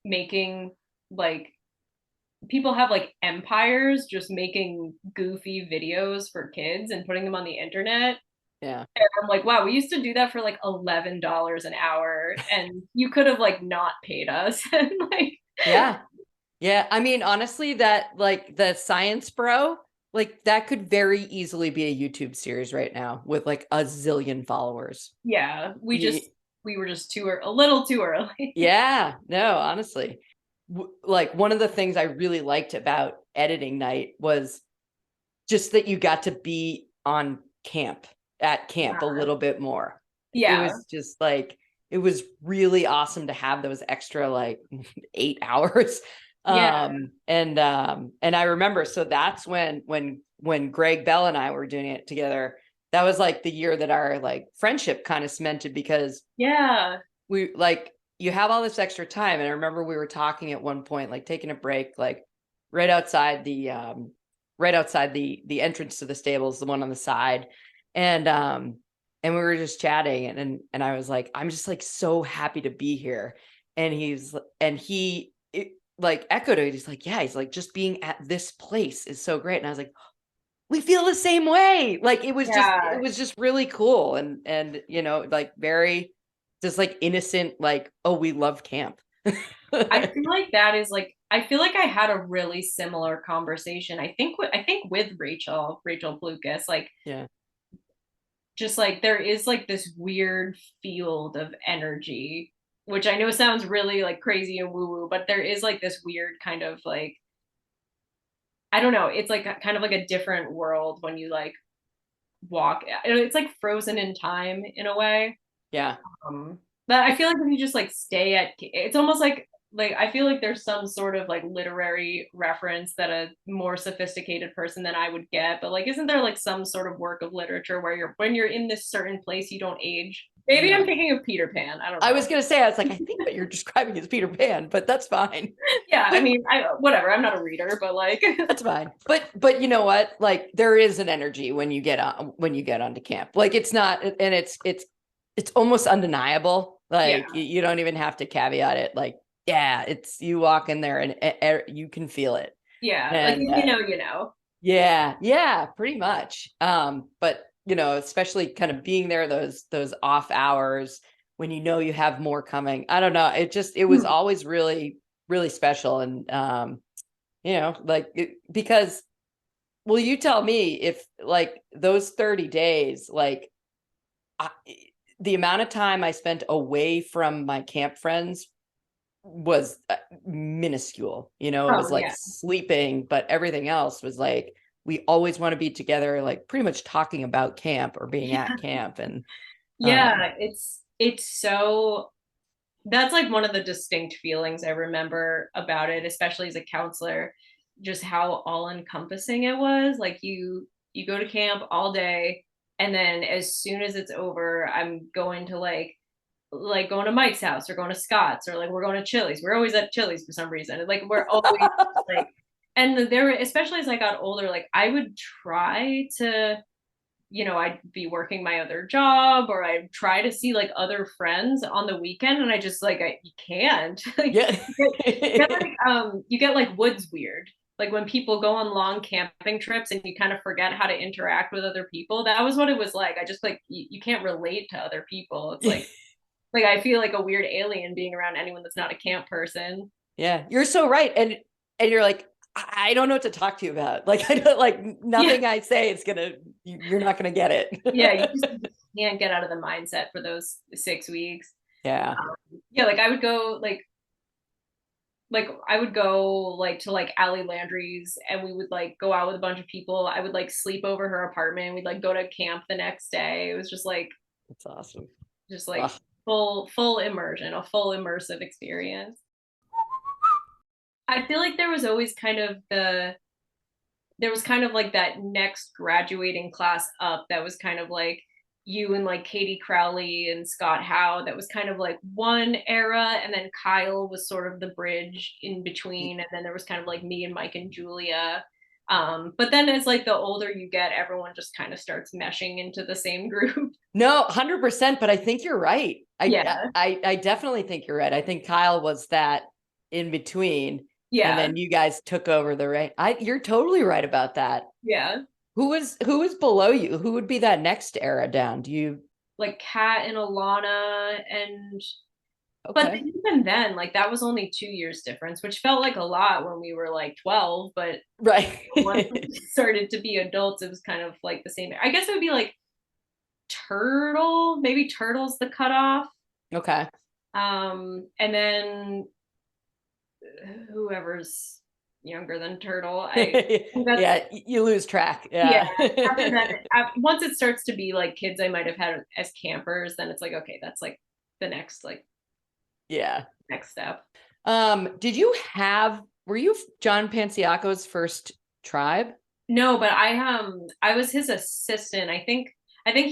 making like people have like empires just making goofy videos for kids and putting them on the internet. Yeah. And I'm like, wow, we used to do that for like $11 an hour and you could have like not paid us. And like Yeah. Yeah. I mean, honestly, that like the science bro, like that could very easily be a YouTube series right now with like a zillion followers. yeah, Ye- we were just a little too early. Yeah, no, honestly. Like one of the things I really liked about editing night was just that you got to be on camp at camp a little bit more. It Yeah. was just like it was really awesome to have those extra like 8 hours. Yeah. And I remember, so that's when Greg Bell and I were doing it together, that was like the year that our like friendship kind of cemented because Yeah. we like you have all this extra time. And I remember we were talking at one point, like taking a break, like right outside the entrance to the stables, the one on the side. And we were just chatting and I was like, I'm just like so happy to be here. And he like echoed it. He's like, yeah, he's like, just being at this place is so great. And I was like, we feel the same way. Like it Yeah. was just really cool. And like very just like innocent, like, oh, we love camp. I feel like that is like I feel like I had a really similar conversation. I think with Rachel Lucas, like Yeah. just like there is like this weird field of energy, which I know sounds really like crazy and woo woo, but there is like this weird kind of like, I don't know, it's like kind of like a different world when you like walk. It's like frozen in time in a way. Yeah. But I feel like if you just like stay at, it's almost like I feel like there's some sort of like literary reference that a more sophisticated person than I would get. But like, isn't there like some sort of work of literature where you're when you're in this certain place, you don't age? Maybe I'm No. thinking of Peter Pan. I don't I know. was gonna say, I was like, I think what you're describing is Peter Pan, but that's fine. Yeah, I mean, I whatever. I'm not a reader, but like, That's fine. But you know what? Like there is an energy when you get onto camp. Like it's not, and it's almost undeniable. yeah, Like you don't even have to caveat it. Like, yeah, it's you walk in there and you can feel it. yeah. Like And you know. yeah, yeah, pretty much. But you know, especially kind of being there those off hours when you know you have more coming. I don't know. It was always really, really special. And you know, like because well, you tell me if like those 30 days, like I, the amount of time I spent away from my camp friends was minuscule. You know, it was Oh like yeah. sleeping, but everything else was like we always want to be together, like pretty much talking about camp or being at camp. And um, Yeah, it's so that's like one of the distinct feelings I remember about it, especially as a counselor, just how all encompassing it was. Like you go to camp all day and then as soon as it's over, I'm going to like going to Mike's house or going to Scott's or like we're going to Chili's. We're always at Chili's for some reason. Like we're always like and there especially as I got older, like I would try to I'd be working my other job or I'd try to see like other friends on the weekend and I just like you can't. Like yeah. you get like woods weird. Like when people go on long camping trips and you kind of forget how to interact with other people. That was what it was like. I just like you can't relate to other people. It's like I feel like a weird alien being around anyone that's not a camp person. Yeah, you're so right. And you're like, I don't know what to talk to you about. Like I don't like Yeah. nothing I say it's gonna you're not gonna get Yeah, it. you just can't get out of the mindset for those 6 weeks. Yeah. Yeah, like I would go like I would go like to like Allie Landry's and we would like go out with a bunch of people. I would like sleep over her apartment. We'd like go to camp the next day. It was That's awesome. just Ugh. like full immersion, a full immersive experience. I feel like there was kind of like that next graduating class up that was kind of like you and like Katie Crowley and Scott Howe. That was kind of like one era, and then Kyle was sort of the bridge in between, and then there was kind of like me and Mike and Julia. But then as like the older you get, everyone just kind of starts meshing into the same group. No, 100%, but I think you're right. Yeah, I definitely think you're right. I think Kyle was that in between, and yeah, then you guys took over the right. You're totally right about that. yeah. Who was below you? Who would be that next era down? Do you Like Kat and Alana and but okay. even then, like that was only 2 years difference, which felt like a lot when we were like 12. But Right. once we started to be adults, it was kind of like the same. I guess it would be like Turtle, maybe Turtle's the cutoff. Okay. And then whoever's younger than Turtle, I think that's Yeah, you lose track. yeah. Yeah. After that, once it starts to be like kids I might have had as campers, then it's like okay, that's like the next Yeah. next step. Did you have were you John Panciaco's first tribe? No, but I was his assistant. I think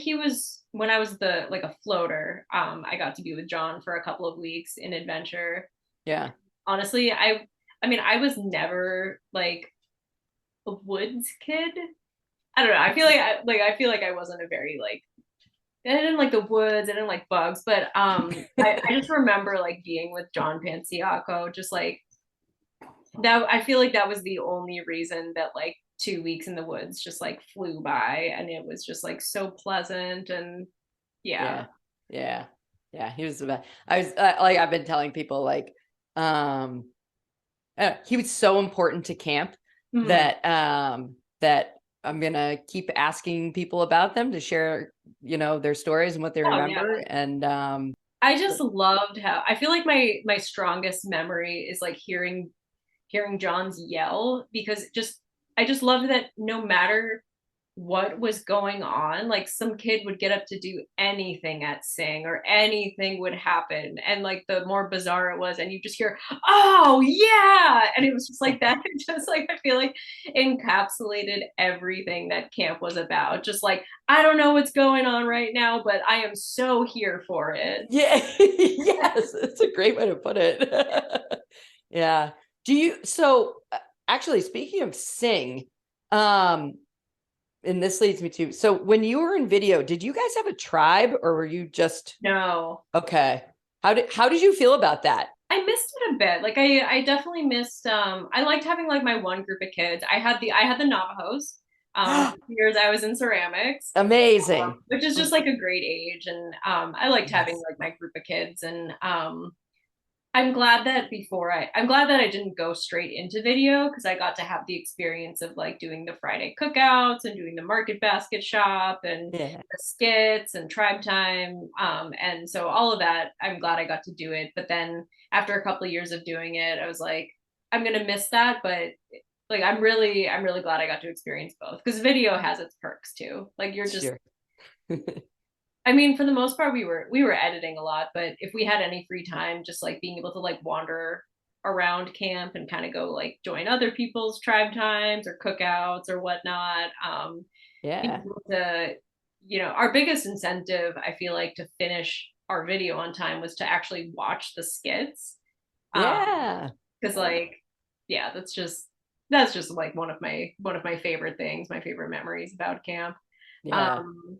he was when I was the like a floater. I got to be with John for a couple of weeks in adventure. Yeah. Honestly, I mean I was never like a woods kid. I don't know. I feel like I wasn't a very like I didn't like the woods, I didn't like bugs, but I just remember like being with John Panciaco, just like that. I feel like that was the only reason that like 2 weeks in the woods just like flew by and it was just like so pleasant and yeah. Yeah. Yeah. Yeah. He was the best. I was like I've been telling people like he was so important to camp Mhm. that I'm gonna keep asking people about them to share, their stories and what they Oh yeah. remember. And I just loved how I feel like my strongest memory is like hearing John's yell because just I just loved that no matter what was going on, like some kid would get up to do anything at Sing or anything would happen. And like the more bizarre it was, and you just hear, oh yeah. And it was just like that. Just like I feel like encapsulated everything that camp was about. Just like, I don't know what's going on right now, but I am so here for it. yeah, yes, it's a great way to put it. Yeah. Actually, speaking of Sing, um, and this leads me to, so when you were in video, did you guys have a tribe or were you just, No. okay. How did you feel about that? I missed it a bit. Like I definitely missed I liked having like my one group of kids. I had the Navajos for years I was in ceramics, Amazing. which is just like a great age and I liked having Yes. like my group of kids and I'm glad that I didn't go straight into video because I got to have the experience of like doing the Friday cookouts and doing the market basket shop and Yeah. the skits and tribe time. And so all of that, I'm glad I got to do it. But then after a couple of years of doing it, I was like, I'm gonna miss that, but like I'm really glad I got to experience both because video has its perks too. Like you're just Sure. I mean, for the most part, we were editing a lot, but if we had any free time, just like being able to like wander around camp and kind of go like join other people's tribe times or cookouts or whatnot, being Yeah. able to, our biggest incentive, I feel like, to finish our video on time was to actually watch the skits, Yeah. because like, yeah, that's just like one of my favorite things, my favorite memories about camp. Yeah. Um,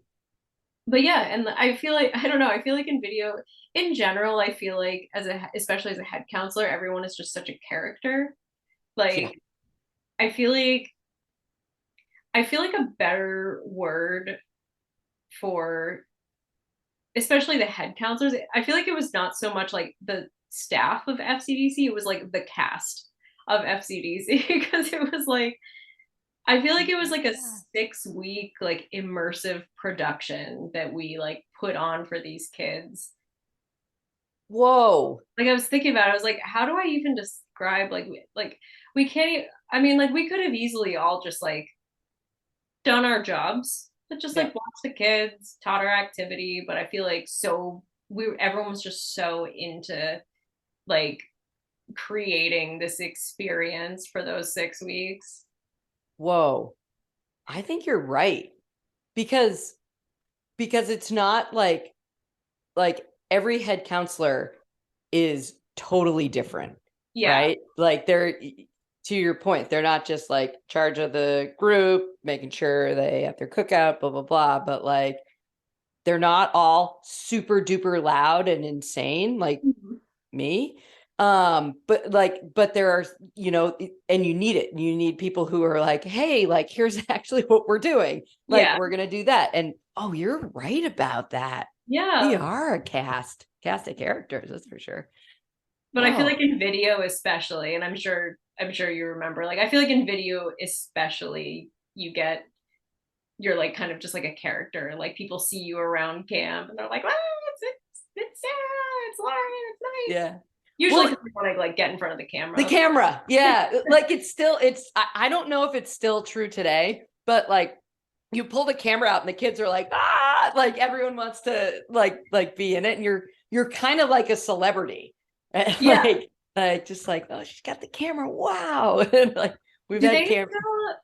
but yeah, and I feel like I don't know, I feel like in video in general, I feel like especially as a head counselor, everyone is just such a character. Yeah. Like I feel like I feel like a better word for especially the head counselors, I feel like it was not so much like the staff of FCDC, it was like the cast of FCDC because it was like I feel like it was like a Yeah. 6 week like immersive production that we like put on for these kids. Whoa. Like I was thinking about it, I was like, how do I even describe like we can't I mean like we could have easily all just like done our jobs, but just Yeah. like watch the kids, taught our activity, but I feel like everyone was just so into like creating this experience for those 6 weeks. Whoa. I think you're right. Because it's not like every head counselor is totally different, Yeah. right? Like they're, to your point, they're not just like charge of the group, making sure they have their cookout, blah blah blah, but like they're not all super duper loud and insane like Mhm. me. But there are, and you need it. You need people who are like, hey, like here's actually what we're doing. Like Yeah. we're gonna do that. And oh, you're right about that. We Yeah. are a cast of characters, that's for sure. But I feel Whoa. like in video especially, and I'm sure you remember, like I feel like in video especially, you're like kind of just like a character. Like people see you around camp and they're like, oh, it's Sarah, it's Lauren, it's nice. Yeah. Usually Well, because they want to like get in front of the the camera. camera. Yeah. Like I don't know if it's still true today, but like you pull the camera out and the kids are like, ah, like everyone wants to like be in it. And you're kind of like a celebrity. Yeah. Like just like, oh, she's got the camera. Wow. And like we've Do had they cam still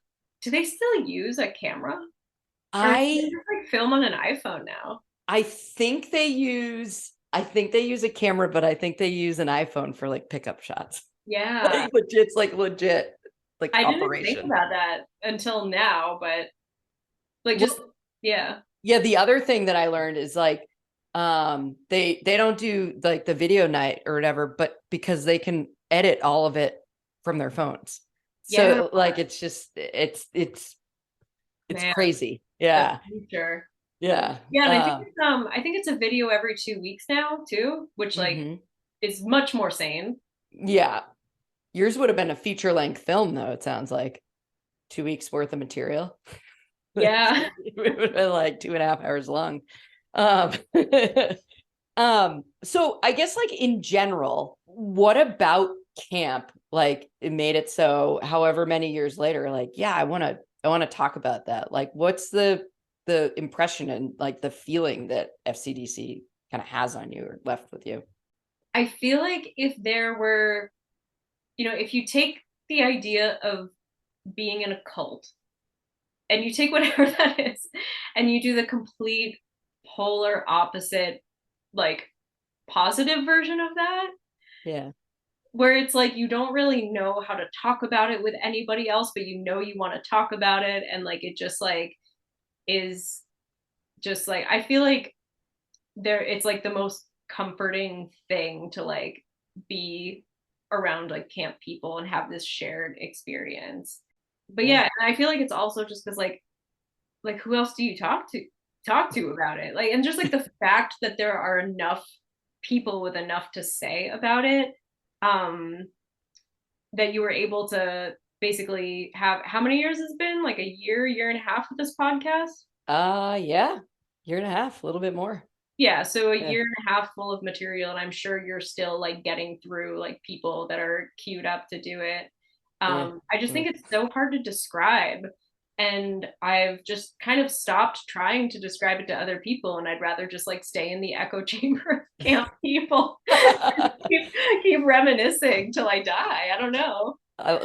do they still use a camera? Or do they I just like film on an iPhone now? I think they use a camera, but I think they use an iPhone for like pickup shots. Yeah. Like legit, it's like legit like I didn't think operation. about that until now, but like just Well, yeah. yeah, the other thing that I learned is like they don't do like the video night or whatever, but because they can edit all of it from their phones. Yeah, So like it's man, crazy. the Yeah. future. Yeah. Yeah, and I think it's a video every 2 weeks now too, which like Mhm. is much more sane. Yeah. Yours would have been a feature length film though, it sounds like 2 weeks worth of material. Yeah. It would have been like 2.5 hours long. Um, so I guess like in general, what about camp? Like it made it so however many years later, like, yeah, I want to talk about that. Like what's the impression and like the feeling that FCDC kind of has on you or left with you? I feel like if there were, if you take the idea of being in a cult and you take whatever that is and you do the complete polar opposite, like positive version of that, Yeah. where it's like you don't really know how to talk about it with anybody else, but you want to talk about it. And like it just like is just like, I feel like it's like the most comforting thing to like be around like camp people and have this shared experience. But Yeah. yeah, and I feel like it's also just because like who else do you talk to about it? Like, and just like the fact that there are enough people with enough to say about it, um, that you were able to basically have, how many years has been? Like a year and a half of this podcast? Yeah. Year and a half, a little bit more. Yeah, so a Yeah. year and a half full of material, and I'm sure you're still like getting through like people that are queued up to do it. Yeah. I just think it's so hard to describe, and I've just kind of stopped trying to describe it to other people, and I'd rather just like stay in the echo chamber of camp people and keep reminiscing till I die. I don't know.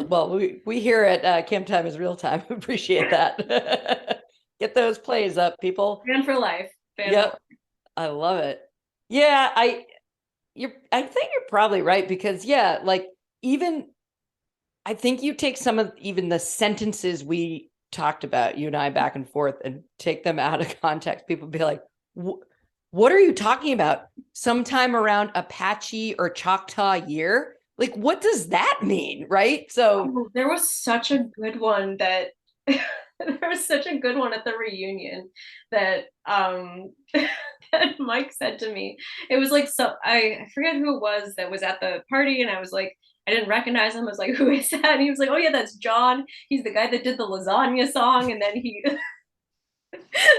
Well, we here at Camp Time is Real Time appreciate that. Get those plays up, people. Fan for life. Fan for life. Yep, I love it. Yeah, I think you're probably right because yeah, like even I think you take some of even the sentences we talked about, you and I back and forth, and take them out of context. People be like, what are you talking about? Sometime around Apache or Choctaw year? Like, what does that mean? Right. So, Oh, there was such a good one that there was such a good one at the reunion that that Mike said to me. It was like, so I forget who it was that was at the party, and I was like, I didn't recognize him. I was like, who is that? And he was like, oh yeah, that's John. He's the guy that did the lasagna song. And then he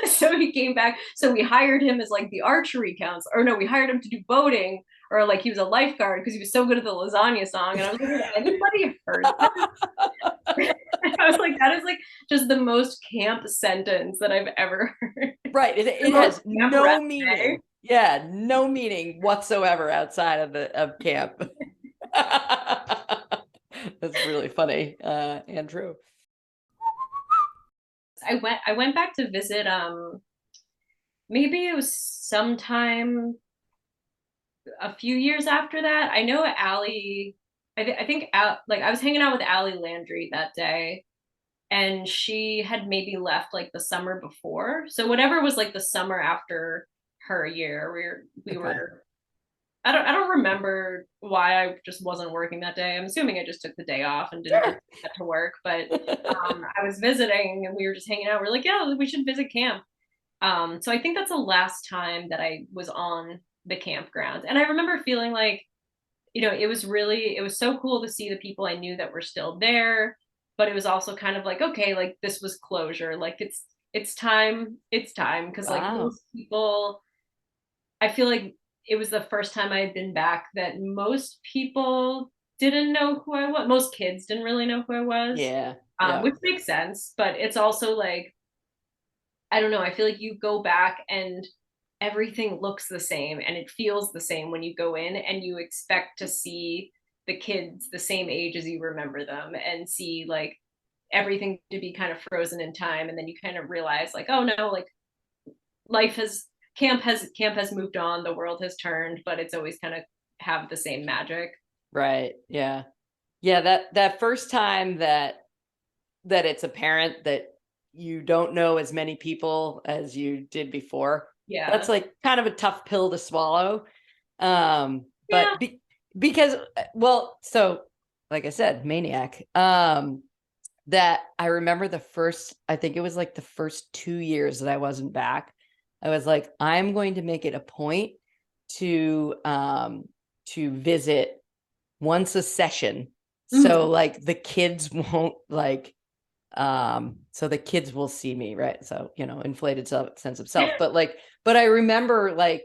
so he came back. So we hired him as like the archery counselor, or no, we hired him to do boating, or like he was a lifeguard because he was so good at the lasagna song. And I was like, has anybody heard this? I was like, that is like just the most camp sentence that I've ever heard. right. It, The it most has camp no resume. meaning. Yeah. No meaning whatsoever outside of camp. That's really funny, and true. I went back to visit, maybe it was sometime a few years after that. I know Allie, I think like I was hanging out with Allie Landry that day, and she had maybe left like the summer before. So whatever was like the summer after her year, we Okay. were I don't remember why I just wasn't working that day. I'm assuming I just took the day off and didn't Sure. get to work. But I was visiting and we were just hanging out. We're like, yeah, we should visit camp. So I think that's the last time that I was on the campground. And I remember feeling like, it was so cool to see the people I knew that were still there. But it was also kind of like, okay, like this was closure. Like it's time. Cause like Wow. most people, I feel like it was the first time I had been back that most people didn't know who I was. Most kids didn't really know who I was, Yeah. Yeah. which makes sense. But it's also like, I don't know, I feel like you go back and everything looks the same and it feels the same when you go in, and you expect to see the kids the same age as you remember them and see like everything to be kind of frozen in time. And then you kind of realize like, oh no, like life has camp has moved on, the world has turned, but it's always kind of have the same magic. Right. Yeah. Yeah. That first time that it's apparent that you don't know as many people as you did before. That's Yeah. like kind of a tough pill to swallow. Yeah. Because well, so like I said, Maniac. That I remember I think it was like the first 2 years that I wasn't back. I was like, I'm going to make it a point to visit once a session. Mhm. So like the kids won't like So the kids will see me, right? So, inflated sense of self. But I remember like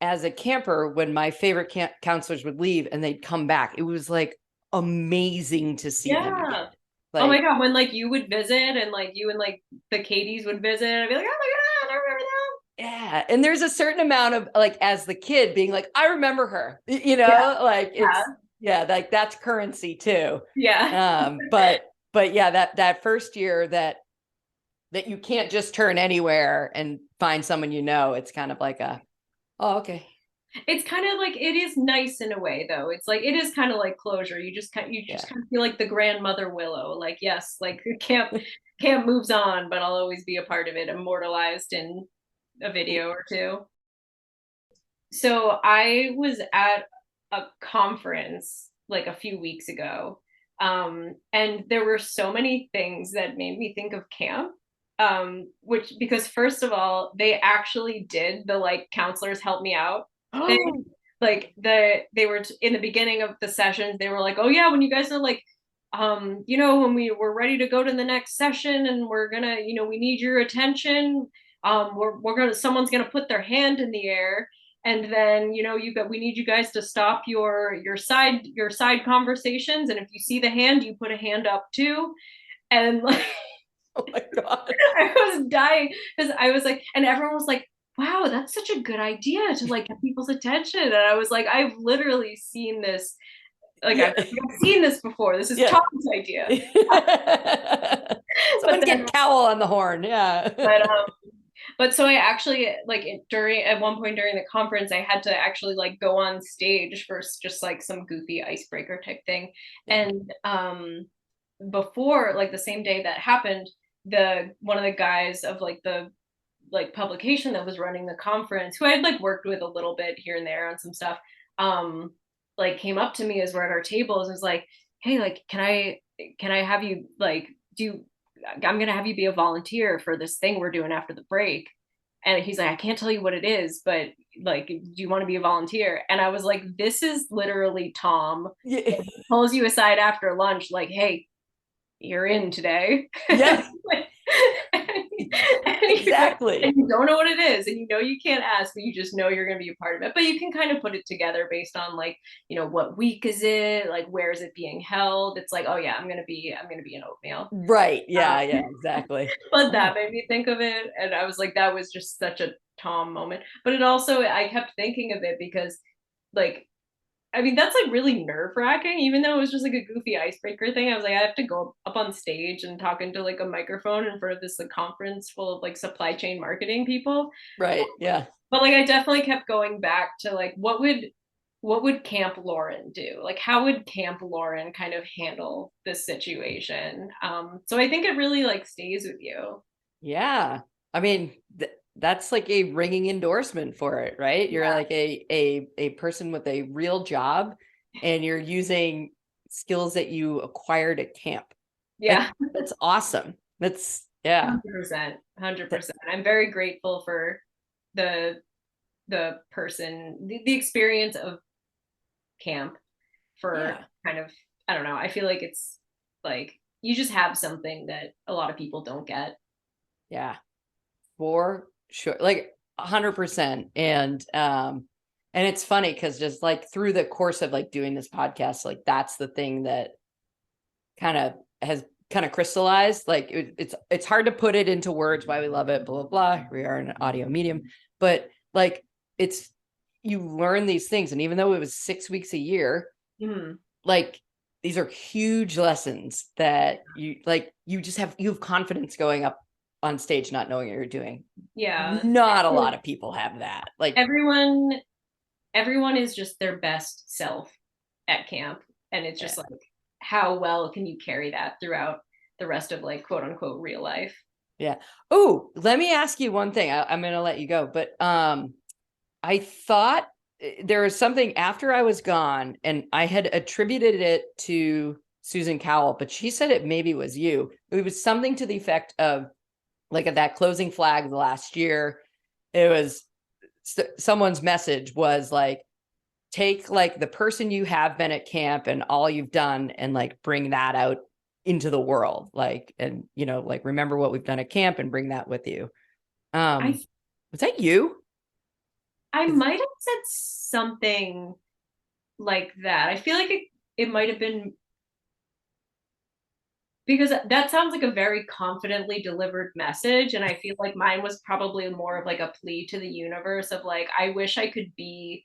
as a camper, when my favorite counselors would leave and they'd come back, it was like amazing to see them again. Yeah. Oh my Like, God, when like you would visit and like you and like the Katies would visit, I'd be like, oh my God, I remember yeah. And there's a certain amount of like, as the kid being like, I remember her, that. like Yeah. yeah, like that's currency too. Yeah. But yeah, that first year that you can't just turn anywhere and find someone, it's kind of like oh, okay. It's kind of like it is nice in a way though. It's like it is kind of like closure. You Yeah. just kind of feel like the grandmother Willow. Like yes, like camp moves on, but I'll always be a part of it, immortalized in a video or two. So I was at a conference like a few weeks ago, and there were so many things that made me think of camp. Which because first of all, they actually did the like counselors help me out thing. Oh, Like they were in the beginning of the sessions, they were like, oh yeah, when you guys are like when we're ready to go to the next session and we're gonna, we need your attention. We're gonna someone's gonna put their hand in the air, and then we need you guys to stop your side conversations, and if you see the hand, you put a hand up too. And like oh my God. I was dying because I was like, and everyone was like, wow, that's such a good idea to like get people's attention. And I was like, I've literally seen this. Like Yeah. I've seen this before. This is Yeah. Tom's idea. Someone But then, get Cowell on the horn. Yeah. but but so I actually like during at one point during the conference, I had to actually like go on stage for just like some goofy icebreaker type thing. Yeah. And before like the same day that happened, the one of the guys of like the like publication that was running the conference, who I had like worked with a little bit here and there on some stuff, um, like came up to me as we're at our tables and was like, hey, like, can I have you like do I'm gonna have you be a volunteer for this thing we're doing after the break. And he's like, I can't tell you what it is, but like, do you want to be a volunteer? And I was like, this is literally Tom. Yeah. Pulls you aside after lunch, like, hey, you're in today. Yeah. and, Exactly. and you don't know what it is, and you can't ask, but you just know you're going to be a part of it. But you can kind of put it together based on like, what week is it, like where is it being held. It's like, oh yeah, I'm gonna be an oatmeal. Right. um, Yeah. Yeah. Exactly. but that Oh, made me think of it, and I was like, that was just such a Tom moment. But it also, I kept thinking of it because like, I mean, that's like really nerve wracking, even though it was just like a goofy icebreaker thing. I was like, I have to go up on stage and talk into like a microphone in front of this like conference full of like supply chain marketing people. right. Yeah. But like, I definitely kept going back to like, what would Camp Lauren do? Like, how would Camp Lauren kind of handle this situation? So I think it really like stays with you. Yeah. I mean, that's like a ringing endorsement for it, right? You're Yeah. like a person with a real job, and you're using skills that you acquired at camp. Yeah. That's awesome. That's yeah. 100%. That, 100%. I'm very grateful for the the experience of camp for yeah. kind of, I don't know, I feel like it's like you just have something that a lot of people don't get. Yeah. For sure. Like 100%. And it's funny because just like through the course of like doing this podcast, like that's the thing that kind of has kind of crystallized. Like it's hard to put it into words why we love it, blah, blah, blah. We are an audio medium, but like it's, you learn these things. And even though it was 6 weeks a year, Mm-hmm. like these are huge lessons that you have confidence going up on stage, not knowing what you're doing. Yeah. Not a lot of people have that. Like, Everyone is just their best self at camp, and it's yeah. just like, how well can you carry that throughout the rest of like quote unquote real life? Yeah. Oh, let me ask you one thing. I'm going to let you go, but I thought there was something after I was gone, and I had attributed it to Susan Cowell, but she said it maybe was you. It was something to the effect of like at that closing flag last year. It was someone's message was like, take like the person you have been at camp and all you've done and like bring that out into the world, like, and like remember what we've done at camp and bring that with you. Um, I was that you? I Is, might have said something like that. I feel like it might have been because that sounds like a very confidently delivered message. And I feel like mine was probably more of like a plea to the universe of like, I wish I could be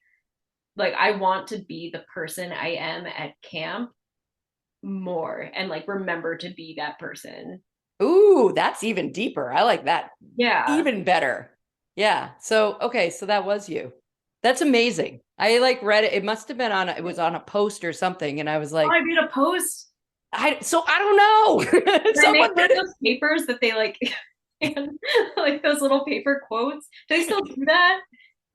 like, I want to be the person I am at camp more and like remember to be that person. ooh, that's even deeper. I like that Yeah. even better. Yeah. So, okay. So that was you. That's amazing. I like read it. It must have been it was on a post or something. And I was Oh, I like, made a post. so I don't know. Did I make Someone read it. those papers that they like, and like those little paper quotes? Do they still do that?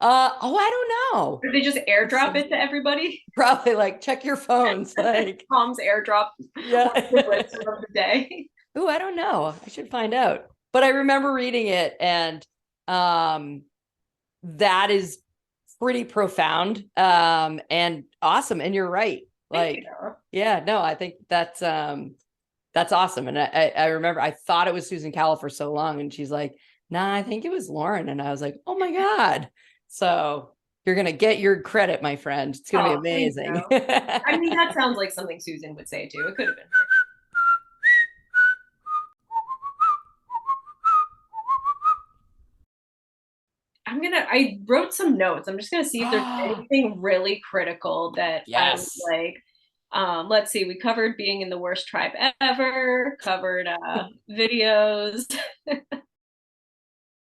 Oh, I don't know. Or do they just airdrop it to everybody? Probably like check your phones. Like, Tom's airdrop one of the yeah. wisdom of the day. Ooh, I don't know. I should find out. But I remember reading it, and um, that is pretty profound and awesome. And you're right. Thank you. Like, yeah, no, I think that's awesome. And I remember I thought it was Susan Cowell for so long, and she's like, nah, I think it was Lauren. And I was like, oh my God. So you're gonna get your credit, my friend. It's gonna be Oh, thank amazing. you. I mean, that sounds like something Susan would say too. It could have been her. I wrote some notes. I'm just gonna see if there's anything really critical that I was Yes. like, let's see, we covered being in the worst tribe ever, covered videos.